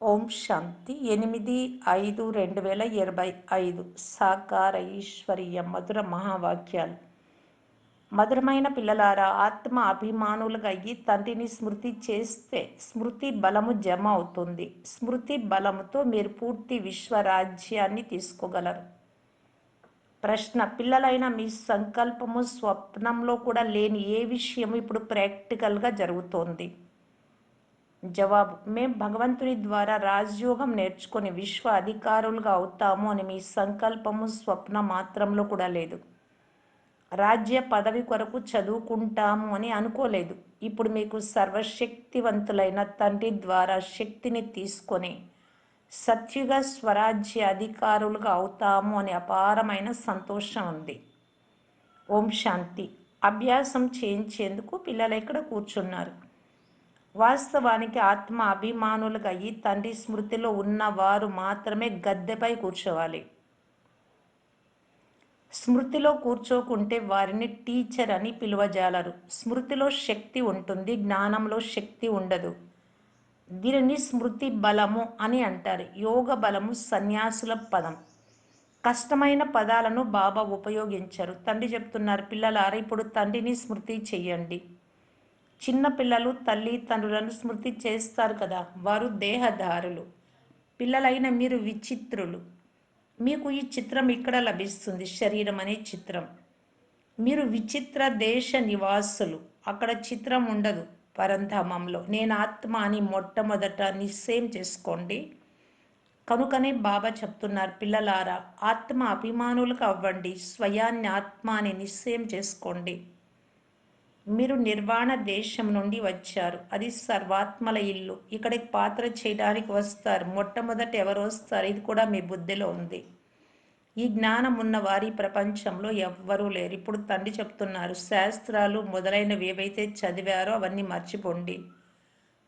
ఓం శాంతి 8/5/2025 సాకార ఈశ్వరీయ మధుర మహావాక్యాలు. మధురమైన పిల్లలారా, ఆత్మ అభిమానులుగా అయ్యి తండ్రిని స్మృతి చేస్తే స్మృతి బలము జమ అవుతుంది. స్మృతి బలముతో మీరు పూర్తి విశ్వరాజ్యాన్ని తీసుకోగలరు. ప్రశ్న: పిల్లలైన మీ సంకల్పము స్వప్నంలో కూడా లేని ఏ విషయము ఇప్పుడు ప్రాక్టికల్గా జరుగుతోంది? జవాబు: మేం భగవంతుని ద్వారా రాజయోగం నేర్చుకొని విశ్వ అధికారులుగా అవుతాము అని మీ సంకల్పము స్వప్న మాత్రంలో కూడా లేదు. రాజ్య పదవి కొరకు చదువుకుంటాము అని అనుకోలేదు. ఇప్పుడు మీకు సర్వశక్తివంతులైన తండ్రి ద్వారా శక్తిని తీసుకొని సత్యుగ స్వరాజ్య అధికారులుగా అవుతాము అని అపారమైన సంతోషం ఉంది. ఓం శాంతి. అభ్యాసం చేయించేందుకు పిల్లలు ఇక్కడ కూర్చున్నారు. వాస్తవానికి ఆత్మ అభిమానులుగా అయ్యి తండ్రి స్మృతిలో ఉన్నవారు మాత్రమే గద్దెపై కూర్చోవాలి. స్మృతిలో కూర్చోకుంటే వారిని టీచర్ అని పిలువజాలరు. స్మృతిలో శక్తి ఉంటుంది, జ్ఞానంలో శక్తి ఉండదు. దీనిని స్మృతి బలము అని అంటారు. యోగ బలము సన్యాసుల పదం. కష్టమైన పదాలను బాబా ఉపయోగించరు. తండ్రి చెప్తున్నారు, పిల్లలారా ఇప్పుడు తండ్రిని స్మృతి చెయ్యండి. చిన్న పిల్లలు తల్లిదండ్రులను స్మృతి చేస్తారు కదా, వారు దేహధారులు. పిల్లలైన మీరు విచిత్రులు. మీకు ఈ చిత్రం ఇక్కడ లభిస్తుంది, శరీరం అనే చిత్రం. మీరు విచిత్ర దేశ నివాసులు. అక్కడ చిత్రం ఉండదు. పరంధామంలో నేను ఆత్మ అని మొట్టమొదట నిశ్చయం చేసుకోండి. కనుకనే బాబా చెప్తున్నారు, పిల్లలారా ఆత్మ అభిమానులకు అవ్వండి, స్వయాన్ని ఆత్మ అని నిశ్చయం చేసుకోండి. మీరు నిర్వాణ దేశం నుండి వచ్చారు. అది సర్వాత్మల ఇల్లు. ఇక్కడికి పాత్ర చేయడానికి వస్తారు. మొట్టమొదట ఎవరు వస్తారు? ఇది కూడా మీ బుద్ధిలో ఉంది. ఈ జ్ఞానం ఉన్న వారి ప్రపంచంలో ఎవ్వరూ లేరు. ఇప్పుడు తండ్రి చెప్తున్నారు, శాస్త్రాలు మొదలైనవి ఏవైతే చదివారో అవన్నీ మర్చిపోండి.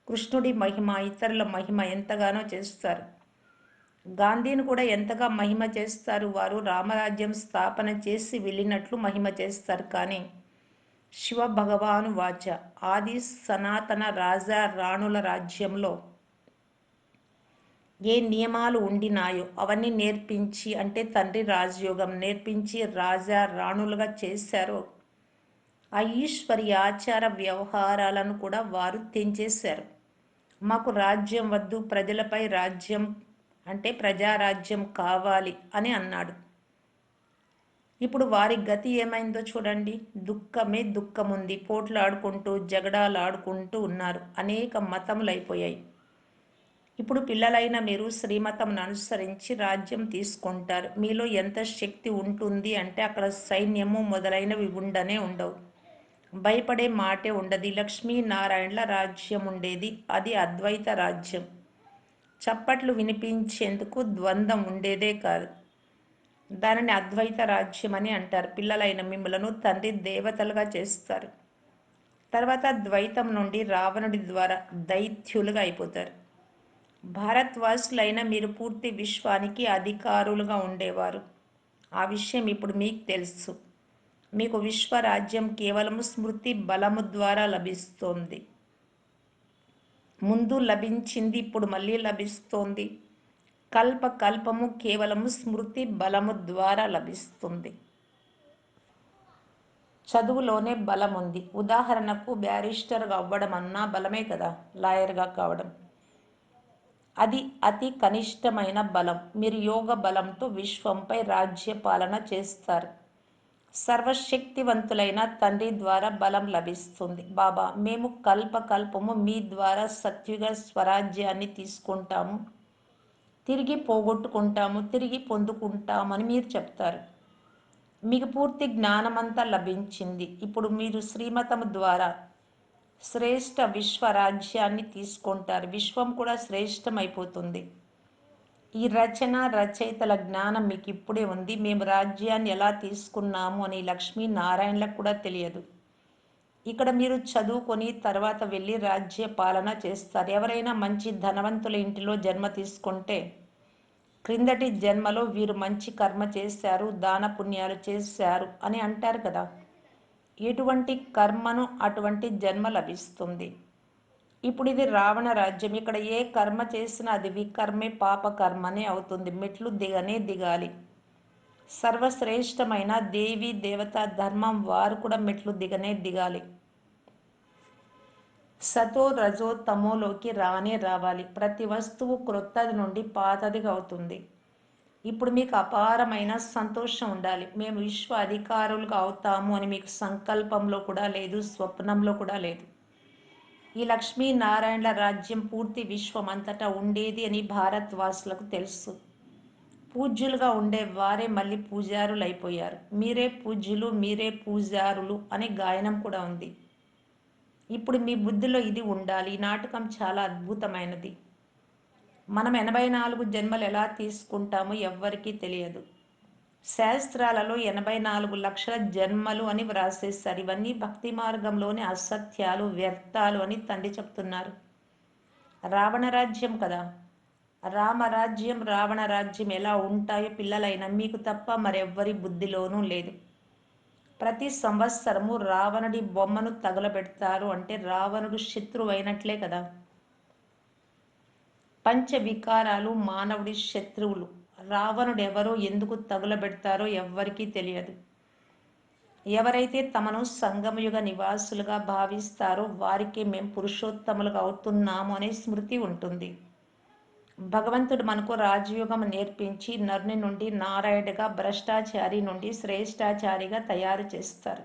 కృష్ణుడి మహిమ, ఇతరుల మహిమ ఎంతగానో చేస్తారు. గాంధీని కూడా ఎంతగా మహిమ చేస్తారు. వారు రామరాజ్యం స్థాపన చేసి వెళ్ళినట్లు మహిమ చేస్తారు. కానీ శివ భగవాను వాచ, ఆది సనాతన రాజా రాణుల రాజ్యంలో ఏ నియమాలు ఉండినాయో అవన్నీ నేర్పించి, అంటే తండ్రి రాజయోగం నేర్పించి రాజా రాణులుగా చేశారో ఆ ఈశ్వరి ఆచార వ్యవహారాలను కూడా వారు తెంచేశారు. మాకు రాజ్యం వద్దు, ప్రజలపై రాజ్యం అంటే ప్రజారాజ్యం కావాలి అని అన్నాడు. ఇప్పుడు వారి గతి ఏమైందో చూడండి. దుఃఖమే దుఃఖముంది. పోట్లాడుకుంటూ జగడాలు ఆడుకుంటూ ఉన్నారు. అనేక మతములు అయిపోయాయి. ఇప్పుడు పిల్లలైన మీరు శ్రీమతంను అనుసరించి రాజ్యం తీసుకుంటారు. మీలో ఎంత శక్తి ఉంటుంది అంటే అక్కడ సైన్యము మొదలైనవి ఉండనే ఉండవు. భయపడే మాటే ఉండదు. లక్ష్మీనారాయణల రాజ్యం ఉండేది. అది అద్వైత రాజ్యం. చప్పట్లు వినిపించేందుకు ద్వంద్వం ఉండేదే కాదు. దానిని అద్వైత రాజ్యం అని అంటారు. పిల్లలైన మిమ్మలను తండ్రి దేవతలుగా చేస్తారు. తర్వాత ద్వైతం నుండి రావణుడి ద్వారా దైత్యులుగా అయిపోతారు. భారత్వాసులైన మీరు పూర్తి విశ్వానికి అధికారులుగా ఉండేవారు. ఆ విషయం ఇప్పుడు మీకు తెలుసు. మీకు విశ్వరాజ్యం కేవలం స్మృతి బలము ద్వారా లభిస్తోంది. ముందు లభించింది, ఇప్పుడు మళ్ళీ లభిస్తోంది. కల్ప కల్పము కేవలం స్మృతి బలము ద్వారా లభిస్తుంది. చదువులోనే బలం ఉంది. ఉదాహరణకు బ్యారిస్టర్గా అవ్వడం అన్నా బలమే కదా, లాయర్గా కావడం. అది అతి కనిష్టమైన బలం. మీరు యోగ బలంతో విశ్వంపై రాజ్య పాలన చేస్తారు. సర్వశక్తివంతులైన తండ్రి ద్వారా బలం లభిస్తుంది. బాబా, మేము కల్పకల్పము మీ ద్వారా సత్యుగ స్వరాజ్యాన్ని తీసుకుంటాము, తిరిగి పోగొట్టుకుంటాము, తిరిగి పొందుకుంటామని మీరు చెప్తారు. మీకు పూర్తి జ్ఞానమంతా లభించింది. ఇప్పుడు మీరు శ్రీమతము ద్వారా శ్రేష్ఠ విశ్వరాజ్యాన్ని తీసుకుంటారు. విశ్వం కూడా శ్రేష్టమైపోతుంది. ఈ రచయితల జ్ఞానం మీకు ఇప్పుడే ఉంది. మేము రాజ్యాన్ని ఎలా తీసుకున్నాము అని లక్ష్మీనారాయణలకు కూడా తెలియదు. ఇక్కడ మీరు చదువుకొని తర్వాత వెళ్ళి రాజ్య పాలన చేస్తారు. ఎవరైనా మంచి ధనవంతుల ఇంటిలో జన్మ తీసుకుంటే క్రిందటి జన్మలో వీరు మంచి కర్మ చేశారు, దాన పుణ్యాలు చేశారు అని అంటారు కదా. ఎటువంటి కర్మను అటువంటి జన్మ లభిస్తుంది. ఇప్పుడు ఇది రావణ రాజ్యం. ఇక్కడ ఏ కర్మ చేసినా అది వికర్మే, పాప కర్మనే అవుతుంది. మెట్లు దిగనే దిగాలి. సర్వశ్రేష్టమైన దేవి దేవతా ధర్మం వారు కూడా మెట్లు దిగనే దిగాలి. సతో రజో తమోలోకి రానే రావాలి. ప్రతి వస్తువు క్రొత్తది నుండి పాతదిగా అవుతుంది. ఇప్పుడు మీకు అపారమైన సంతోషం ఉండాలి. మేము విశ్వ అధికారులుగా అవుతాము అని మీకు సంకల్పంలో కూడా లేదు, స్వప్నంలో కూడా లేదు. ఈ లక్ష్మీనారాయణల రాజ్యం పూర్తి విశ్వం అంతటా ఉండేది అని భారత్ వాసులకు తెలుసు. పూజ్యులుగా ఉండే వారే మళ్ళీ పూజారులు అయిపోయారు. మీరే పూజ్యులు, మీరే పూజారులు అనే గాయనం కూడా ఉంది. ఇప్పుడు మీ బుద్ధిలో ఇది ఉండాలి. ఈ నాటకం చాలా అద్భుతమైనది. మనం 84 జన్మలు ఎలా తీసుకుంటామో ఎవ్వరికీ తెలియదు. శాస్త్రాలలో 84 లక్షల జన్మలు అని వ్రాసేస్తారు. ఇవన్నీ భక్తి మార్గంలోని అసత్యాలు, వ్యర్థాలు అని తండ్రి చెప్తున్నారు. రావణ రాజ్యం కదా, రామరాజ్యం రావణ రాజ్యం ఎలా ఉంటాయో పిల్లలైన మీకు తప్ప మరెవ్వరి బుద్ధిలోనూ లేదు. ప్రతి సంవత్సరము రావణుడి బొమ్మను తగలబెడతారు అంటే రావణుడు శత్రువైనట్లే కదా. పంచ వికారాలు మానవుడి శత్రువులు. రావణుడెవరో ఎందుకు తగులబెడతారో ఎవ్వరికీ తెలియదు. ఎవరైతే తమను సంగమయుగ నివాసులుగా భావిస్తారో వారికి మేము పురుషోత్తములుగా అవుతున్నాము అనే స్మృతి ఉంటుంది. భగవంతుడు మనకు రాజయోగం నేర్పించి నరుని నుండి నారాయణగా, భ్రష్టాచారి నుండి శ్రేష్టాచారిగా తయారు చేస్తారు.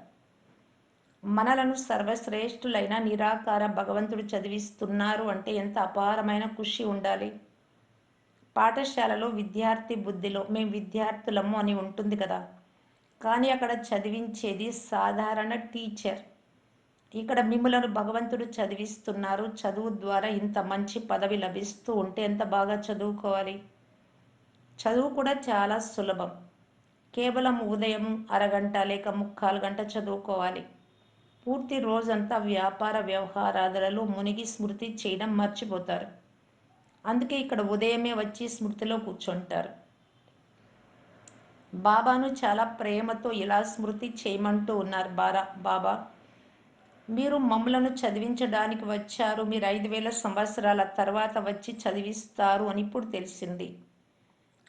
మనలను సర్వశ్రేష్ఠులైన నిరాకార భగవంతుడు చదివిస్తున్నారు అంటే ఎంత అపారమైన ఖుషి ఉండాలి. పాఠశాలలో విద్యార్థి బుద్ధిలో మేము విద్యార్థులము అని ఉంటుంది కదా, కానీ అక్కడ చదివించేది సాధారణ టీచర్. ఇక్కడ మిమ్మలను భగవంతుడు చదివిస్తున్నారు. చదువు ద్వారా ఇంత మంచి పదవి లభిస్తూ ఉంటే ఎంత బాగా చదువుకోవాలి. చదువు కూడా చాలా సులభం. కేవలం ఉదయం అరగంట లేక ముక్కాలు గంట చదువుకోవాలి. పూర్తి రోజంతా వ్యాపార వ్యవహారాదులలో మునిగి స్మృతి చేయడం మర్చిపోతారు. అందుకే ఇక్కడ ఉదయమే వచ్చి స్మృతిలో కూర్చుంటారు. బాబాను చాలా ప్రేమతో ఇలా స్మృతి చేయమంటూ ఉన్నారు. బాబా, మీరు మమ్మలను చదివించడానికి వచ్చారు. మీరు 5000 సంవత్సరాల తర్వాత వచ్చి చదివిస్తారు అని ఇప్పుడు తెలిసింది.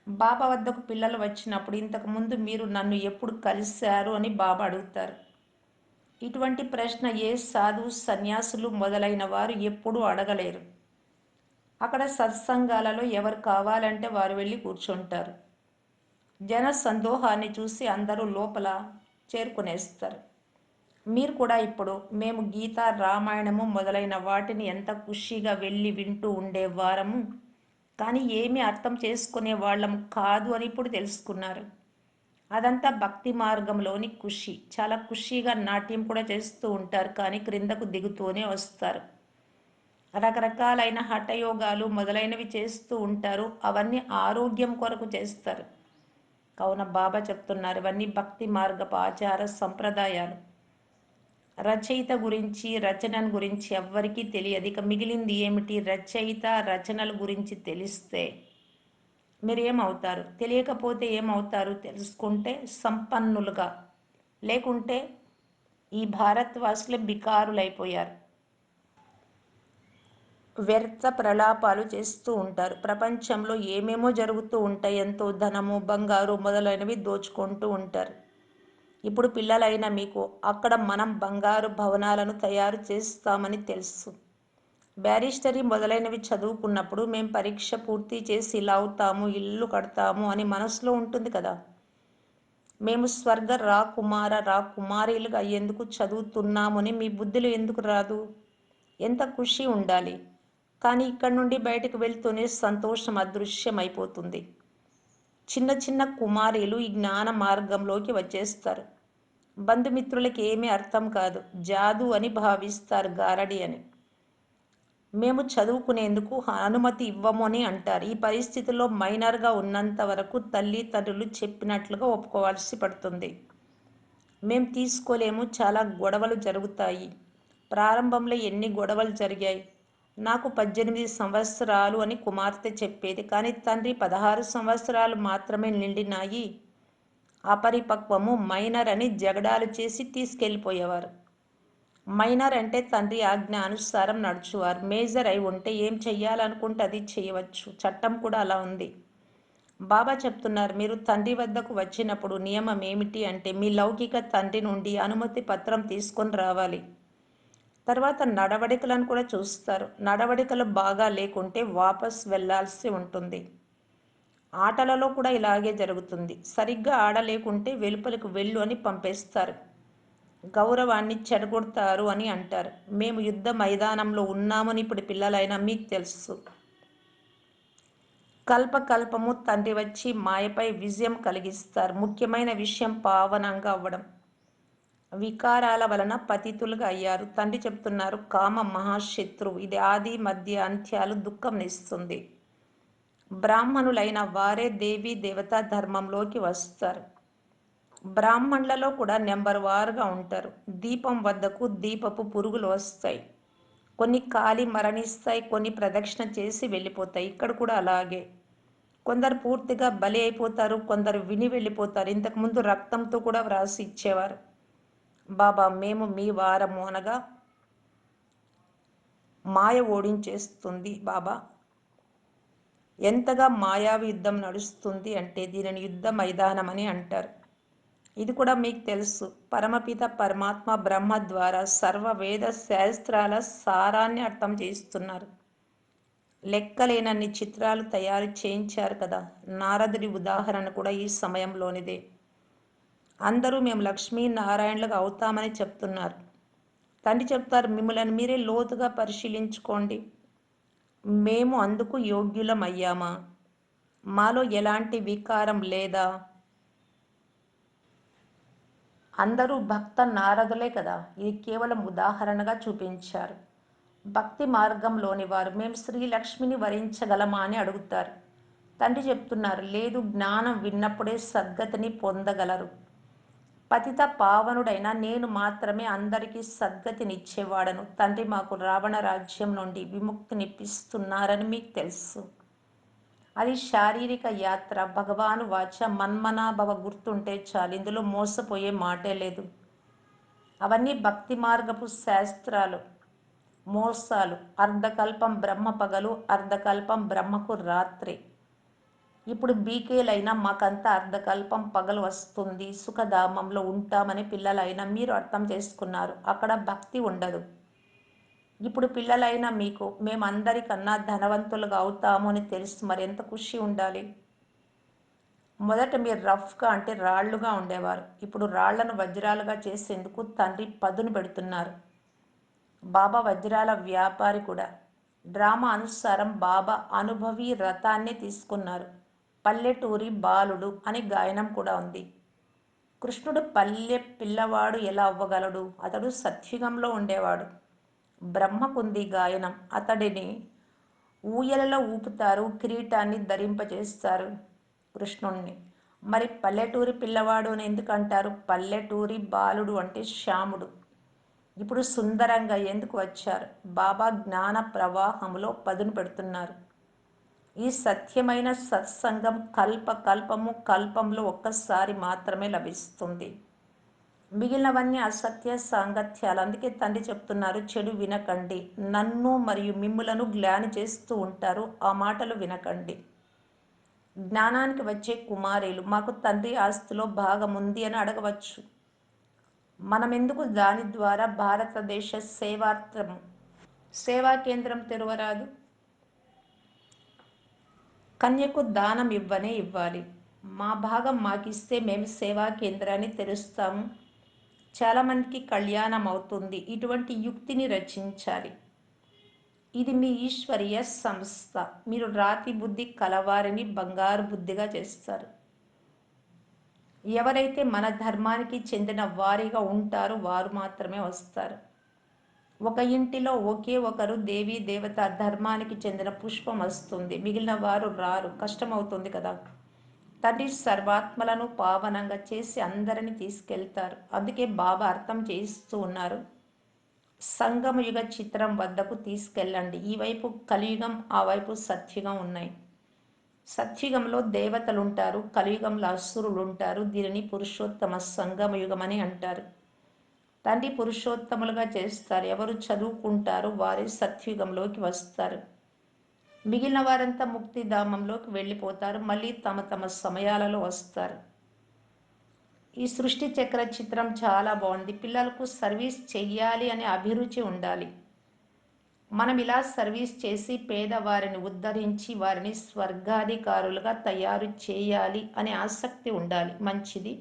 బాబా వద్దకు పిల్లలు వచ్చినప్పుడు ఇంతకుముందు మీరు నన్ను ఎప్పుడు కలిశారు అని బాబా అడుగుతారు. ఇటువంటి ప్రశ్న ఏ సాధు, సన్యాసులు మొదలైన వారు ఎప్పుడూ అడగలేరు. అక్కడ సత్సంగాలలో ఎవరు కావాలంటే వారు వెళ్ళి కూర్చుంటారు. జన సందోహాన్ని చూసి అందరూ లోపల చేరుకునేస్తారు. మీరు కూడా ఇప్పుడు మేము గీత, రామాయణము మొదలైన వాటిని ఎంత ఖుషిగా వెళ్ళి వింటూ ఉండేవారము, కానీ ఏమీ అర్థం చేసుకునే వాళ్ళము కాదు అని ఇప్పుడు తెలుసుకున్నారు. అదంతా భక్తి మార్గంలోని ఖుషి. చాలా ఖుషిగా నాట్యం కూడా చేస్తూ ఉంటారు, కానీ క్రిందకు దిగుతూనే వస్తారు. రకరకాలైన హఠయోగాలు మొదలైనవి చేస్తూ ఉంటారు. అవన్నీ ఆరోగ్యం కొరకు చేస్తారు. కావున బాబా చెప్తున్నారు, ఇవన్నీ భక్తి మార్గపు ఆచార సంప్రదాయాలు. రచయిత గురించి, రచనను గురించి ఎవ్వరికీ తెలియదు. ఇక మిగిలింది ఏమిటి? రచయిత, రచనల గురించి తెలిస్తే మీరు ఏమవుతారు? తెలియకపోతే ఏమవుతారు? తెలుసుకుంటే సంపన్నులుగా, లేకుంటే ఈ భారతవాసులే బికారులైపోయారు. వ్యర్థ ప్రలాపాలు చేస్తూ ఉంటారు. ప్రపంచంలో ఏమేమో జరుగుతూ ఉంటాయి. ఎంతో ధనము, బంగారు మొదలైనవి దోచుకుంటూ ఉంటారు. ఇప్పుడు పిల్లలైన మీకు అక్కడ మనం బంగారు భవనాలను తయారు చేస్తామని తెలుసు. బ్యారిస్టరీ మొదలైనవి చదువుకున్నప్పుడు మేము పరీక్ష పూర్తి చేసి ఇలా అవుతాము, ఇల్లు కడతాము అని మనసులో ఉంటుంది కదా. మేము స్వర్గ రాకుమారీలుగా అయ్యేందుకు చదువుతున్నామని మీ బుద్ధిలో ఎందుకు రాదు? ఎంత ఖుషి ఉండాలి. కానీ ఇక్కడి నుండి బయటకు వెళ్తూనే సంతోషం అదృశ్యమైపోతుంది. చిన్న చిన్న కుమారీలు ఈ జ్ఞాన మార్గంలోకి వచ్చేస్తారు. బంధుమిత్రులకి ఏమీ అర్థం కాదు. జాదు అని భావిస్తారు, గారడి అని. మేము చదువుకునేందుకు అనుమతి ఇవ్వము అని అంటారు. ఈ పరిస్థితుల్లో మైనర్గా ఉన్నంత వరకు తల్లిదండ్రులు చెప్పినట్లుగా ఒప్పుకోవాల్సి పడుతుంది. మేము తీసుకోలేము. చాలా గొడవలు జరుగుతాయి. ప్రారంభంలో ఎన్ని గొడవలు జరిగాయి. నాకు 18 సంవత్సరాలు అని కుమార్తె చెప్పేది, కానీ తండ్రి 16 సంవత్సరాలు మాత్రమే నిండినాయి, అపరిపక్వము, మైనర్ అని జగడాలు చేసి తీసుకెళ్ళిపోయేవారు. మైనర్ అంటే తండ్రి ఆజ్ఞ అనుసారం నడుచువారు. మేజర్ అయి ఉంటే ఏం చెయ్యాలనుకుంటే అది చేయవచ్చు. చట్టం కూడా అలా ఉంది. బాబా చెప్తున్నారు, మీరు తండ్రి వద్దకు వచ్చినప్పుడు నియమం ఏమిటి అంటే మీ లౌకిక తండ్రి నుండి అనుమతి పత్రం తీసుకొని రావాలి. తర్వాత నడవడికలను కూడా చూస్తారు. నడవడికలు బాగా లేకుంటే వాపస్ వెళ్ళాల్సి ఉంటుంది. ఆటలలో కూడా ఇలాగే జరుగుతుంది. సరిగ్గా ఆడలేకుంటే వెలుపలకు వెళ్ళు అని పంపేస్తారు. గౌరవాన్ని చెడగొడతారు అని అంటారు. మేము యుద్ధ మైదానంలో ఉన్నామని ఇప్పుడు పిల్లలైనా మీకు తెలుసు. కల్పకల్పము తండ్రి వచ్చి మాయపై విజయం కలిగిస్తారు. ముఖ్యమైన విషయం పావనంగా అవ్వడం. వికారాల వలన పతితులుగా అయ్యారు. తండ్రి చెప్తున్నారు, కామ మహాశత్రువు. ఇది ఆది మధ్య అంత్యాలు దుఃఖంనిస్తుంది. బ్రాహ్మణులైన వారే దేవీ దేవతా ధర్మంలోకి వస్తారు. బ్రాహ్మణులలో కూడా నెంబర్ వారుగా ఉంటారు. దీపం వద్దకు దీపపు పురుగులు వస్తాయి. కొన్ని కాలి మరణిస్తాయి, కొన్ని ప్రదక్షిణ చేసి వెళ్ళిపోతాయి. ఇక్కడ కూడా అలాగే కొందరు పూర్తిగా బలి అయిపోతారు, కొందరు విని వెళ్ళిపోతారు. ఇంతకుముందు రక్తంతో కూడా వ్రాసి ఇచ్చేవారు. బాబా మేము మీ వారము అనగా మాయ ఓడించేస్తుంది. బాబా ఎంతగా మాయావి యుద్ధం నడుస్తుంది అంటే దీనిని యుద్ధ మైదానం అని అంటారు. ఇది కూడా మీకు తెలుసు. పరమపిత పరమాత్మ బ్రహ్మ ద్వారా సర్వ వేద శాస్త్రాల సారాన్ని అర్థం చేస్తున్నారు. లెక్కలేనన్ని చిత్రాలు తయారు చేయించారు కదా. నారదుడి ఉదాహరణ కూడా ఈ సమయంలోనిదే. అందరూ మేము లక్ష్మీనారాయణలుగా అవుతామని చెప్తున్నారు. తండ్రి చెప్తారు, మిమ్మల్ని మీరే లోతుగా పరిశీలించుకోండి. మేము అందుకు యోగ్యులమయ్యామా? మాలో ఎలాంటి వికారం లేదా? అందరూ భక్త నారదులే కదా. ఇది కేవలం ఉదాహరణగా చూపించారు. భక్తి మార్గంలోని వారు మేము శ్రీలక్ష్మిని వరించగలమా అని అడుగుతారు. తండ్రి చెప్తున్నారు, లేదు, జ్ఞానం విన్నప్పుడే సద్గతిని పొందగలరు. పతిత పావనుడైన నేను మాత్రమే అందరికీ సద్గతినిచ్చేవాడను. తండ్రి మాకు రావణ రాజ్యం నుండి విముక్తినిప్పిస్తున్నారని మీకు తెలుసు. అది శారీరక యాత్ర. భగవాను వాచ మన్మనాభవ గుర్తుంటే చాలు. ఇందులో మోసపోయే మాటే లేదు. అవన్నీ భక్తి మార్గపు శాస్త్రాలు. మోసాలు. అర్ధకల్పం బ్రహ్మ పగలు, అర్ధకల్పం బ్రహ్మకు రాత్రి. ఇప్పుడు బీకేలైనా మాకంతా అర్ధకల్పం పగలు వస్తుంది, సుఖధామంలో ఉంటామని పిల్లలైనా మీరు అర్థం చేసుకున్నారు. అక్కడ భక్తి ఉండదు. ఇప్పుడు పిల్లలైన మీకు మేమందరికన్నా ధనవంతులుగా అవుతాము అని తెలుసు. మరెంత ఖుషి ఉండాలి. మొదట మీరు రఫ్గా అంటే రాళ్లుగా ఉండేవారు. ఇప్పుడు రాళ్లను వజ్రాలుగా చేసేందుకు తండ్రి పదును పెడుతున్నారు. బాబా వజ్రాల వ్యాపారి కూడా. డ్రామా అనుసారం బాబా అనుభవి రథాన్ని తీసుకున్నారు. పల్లెటూరి బాలుడు అని గాయనం కూడా ఉంది. కృష్ణుడు పల్లె పిల్లవాడు ఎలా అవ్వగలడు? అతడు సత్యుగంలో ఉండేవాడు. బ్రహ్మకుంది గాయనం. అతడిని ఊయలలో ఊపుతారు, కిరీటాన్ని ధరింపజేస్తారు కృష్ణుణ్ణి. మరి పల్లెటూరి పిల్లవాడు అని ఎందుకంటారు? పల్లెటూరి బాలుడు అంటే శ్యాముడు. ఇప్పుడు సుందరంగా ఎందుకు వచ్చారు? బాబా జ్ఞాన ప్రవాహంలో పదును పెడుతున్నారు. ఈ సత్యమైన సత్సంగం కల్పంలో ఒక్కసారి మాత్రమే లభిస్తుంది. మిగిలినవన్నీ అసత్య సాంగత్యాలు. అందుకే తండ్రి చెప్తున్నారు, చెడు వినకండి. నన్ను మరియు మిమ్ములను గ్లాని చేస్తూ ఉంటారు. ఆ మాటలు వినకండి. జ్ఞానానికి వచ్చే కుమారీలు మాకు తండ్రి ఆస్తిలో భాగం ఉంది అని అడగవచ్చు. మనమెందుకు దాని ద్వారా భారతదేశ సేవా కేంద్రం తెరవరాదు? కన్యకు దానం ఇవ్వాలి. మా భాగం మాకిస్తే మేము సేవా కేంద్రాన్ని తెరుస్తాము. చాలామందికి కళ్యాణం అవుతుంది. ఇటువంటి యుక్తిని రచించాలి. ఇది మీ ఈశ్వరీయ సంస్థ. మీరు రాతి బుద్ధి కలవారిని బంగారు బుద్ధిగా చేస్తారు. ఎవరైతే మన ధర్మానికి చెందిన వారిగా ఉంటారో వారు మాత్రమే వస్తారు. ఒక ఇంటిలో ఒకే ఒకరు దేవీ దేవత ధర్మానికి చెందిన పుష్పం వస్తుంది, మిగిలిన వారు రారు. కష్టమవుతుంది కదా. తండ్రి సర్వాత్మలను పావనంగా చేసి అందరిని తీసుకెళ్తారు. అందుకే బాబా అర్థం చేయిస్తూ ఉన్నారు, సంగమయుగ చిత్రం వద్దకు తీసుకెళ్ళండి. ఈ వైపు కలియుగం, ఆ వైపు సత్యుగం ఉన్నాయి. సత్యుగంలో దేవతలుంటారు, కలియుగంలో అసురులు ఉంటారు. దీనిని పురుషోత్తమ సంగమయుగం అని అంటారు. తండ్రి పురుషోత్తములుగా చేస్తారు. ఎవరు చదువుకుంటారో వారే సత్యుగంలోకి వస్తారు. మిగిలిన వారంతా ముక్తిధామంలోకి వెళ్ళిపోతారు. మళ్ళీ తమ తమ సమయాలలో వస్తారు. ఈ సృష్టి చక్ర చిత్రం చాలా బాగుంది. పిల్లలకు సర్వీస్ చెయ్యాలి అనే అభిరుచి ఉండాలి. మనం ఇలా సర్వీస్ చేసి పేదవారిని ఉద్ధరించి వారిని స్వర్గాధికారులుగా తయారు చేయాలి అనే ఆసక్తి ఉండాలి. మంచిది.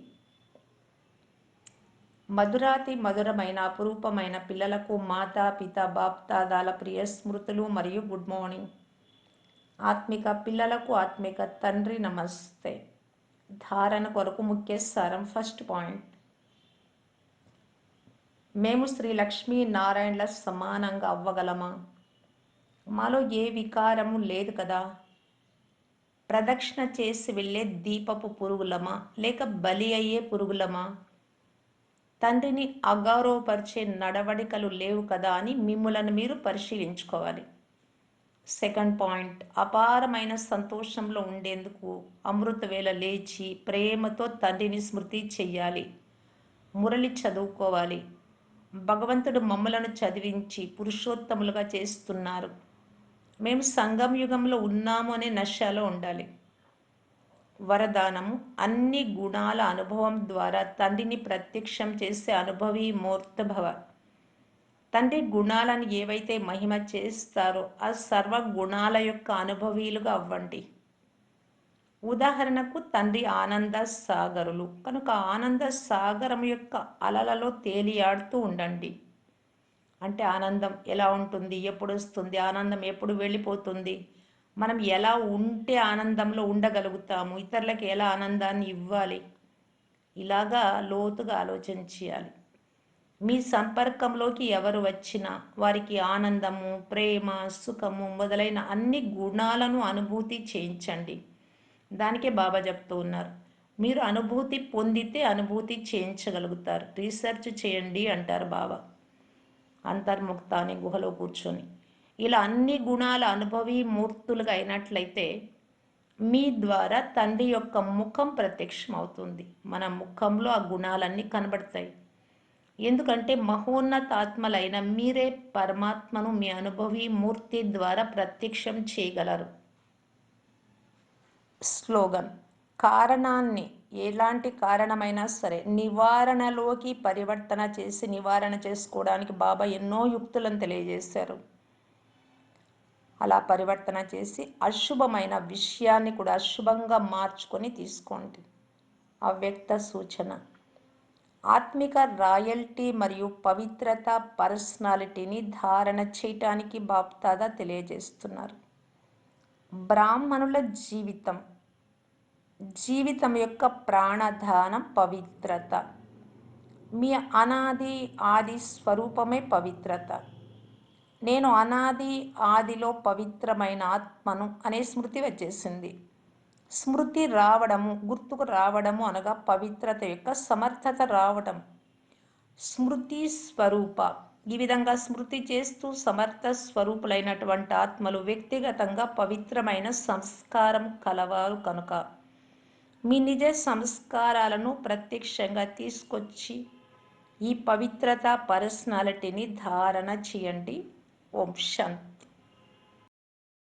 మధురాతి మధురమైన అపురూపమైన పిల్లలకు మాతా పిత బాప్దాదాల ప్రియ స్మృతులు మరియు గుడ్ మార్నింగ్. ఆత్మిక పిల్లలకు ఆత్మిక తండ్రి నమస్తే. ధారణ కొరకు ముఖ్య సారం. ఫస్ట్ పాయింట్, మేము శ్రీ లక్ష్మీ నారాయణల సమానంగా అవ్వగలమా? మాలో ఏ వికారము లేదు కదా. ప్రదక్షిణ చేసి వెళ్ళే దీపపు పురుగులమా లేక బలి అయ్యే పురుగులమా? తండ్రిని అగౌరవపరిచే నడవడికలు లేవు కదా అని మిమ్ములను మీరు పరిశీలించుకోవాలి. సెకండ్ పాయింట్, అపారమైన సంతోషంలో ఉండేందుకు అమృతవేళ లేచి ప్రేమతో తండ్రిని స్మృతి చెయ్యాలి. మురళి చదువుకోవాలి. భగవంతుడు మమ్మలను చదివించి పురుషోత్తములుగా చేస్తున్నారు. మేము సంగం యుగంలో ఉన్నాము అనే నశలో ఉండాలి. వరదానము, అన్ని గుణాల అనుభవం ద్వారా తండ్రిని ప్రత్యక్షం చేసే అనుభవీ మూర్తభవ. తండ్రి గుణాలను ఏవైతే మహిమ చేస్తారో ఆ సర్వ గుణాల యొక్క అనుభవీలుగా అవ్వండి. ఉదాహరణకు తండ్రి ఆనంద సాగరులు కనుక ఆనంద సాగరం యొక్క అలలలో తేలియాడుతూ ఉండండి. అంటే ఆనందం ఎలా ఉంటుంది, ఎప్పుడు వస్తుంది, ఆనందం ఎప్పుడు వెళ్ళిపోతుంది, మనం ఎలా ఉంటే ఆనందంలో ఉండగలుగుతాము, ఇతరులకు ఎలా ఆనందాన్ని ఇవ్వాలి, ఇలాగా లోతుగా ఆలోచన చేయాలి. మీ సంపర్కంలోకి ఎవరు వచ్చినా వారికి ఆనందము, ప్రేమ, సుఖము మొదలైన అన్ని గుణాలను అనుభూతి చేయించండి. దానికే బాబా చెప్తూ ఉన్నారు, మీరు అనుభూతి పొందితే అనుభూతి చేయించగలుగుతారు. రీసెర్చ్ చేయండి అంటారు బాబా అంతర్ముక్త అనే గుహలో కూర్చొని. ఇలా అన్ని గుణాల అనుభవీ మూర్తులుగా అయినట్లయితే మీ ద్వారా తండ్రి యొక్క ముఖం ప్రత్యక్షం అవుతుంది. మన ముఖంలో ఆ గుణాలన్నీ కనబడతాయి. ఎందుకంటే మహోన్నతాత్మలైన మీరే పరమాత్మను మీ అనుభవీ మూర్తి ద్వారా ప్రత్యక్షం చేయగలరు. స్లోగన్, కారణాన్ని ఎలాంటి కారణమైనా సరే నివారణలోకి పరివర్తన చేసి నివారణ చేసుకోవడానికి బాబా ఎన్నో యుక్తులను తెలియజేశారు. అలా పరివర్తన చేసి అశుభమైన విషయాన్ని కూడా అశుభంగా మార్చుకొని తీసుకోండి. అవ్యక్త సూచన, ఆత్మిక రాయల్టీ మరియు పవిత్రత పర్సనాలిటీని ధారణ చేయటానికి బాప్దాదా తెలియజేస్తున్నారు. బ్రాహ్మణుల జీవితం యొక్క ప్రాణధానం పవిత్రత. మీ అనాది ఆది స్వరూపమే పవిత్రత. నేను అనాది ఆదిలో పవిత్రమైన ఆత్మను అనే స్మృతి వచ్చేసింది. స్మృతి రావడము, గుర్తుకు రావడము అనగా పవిత్రత యొక్క సమర్థత రావడం. స్మృతి స్వరూప, ఈ విధంగా స్మృతి చేస్తూ సమర్థ స్వరూపులైనటువంటి ఆత్మలు వ్యక్తిగతంగా పవిత్రమైన సంస్కారం కలవారు కనుక మీ నిజ సంస్కారాలను ప్రత్యక్షంగా తీసుకొచ్చి ఈ పవిత్రత పర్సనాలిటీని ధారణ చేయండి. ఓం శాంతి.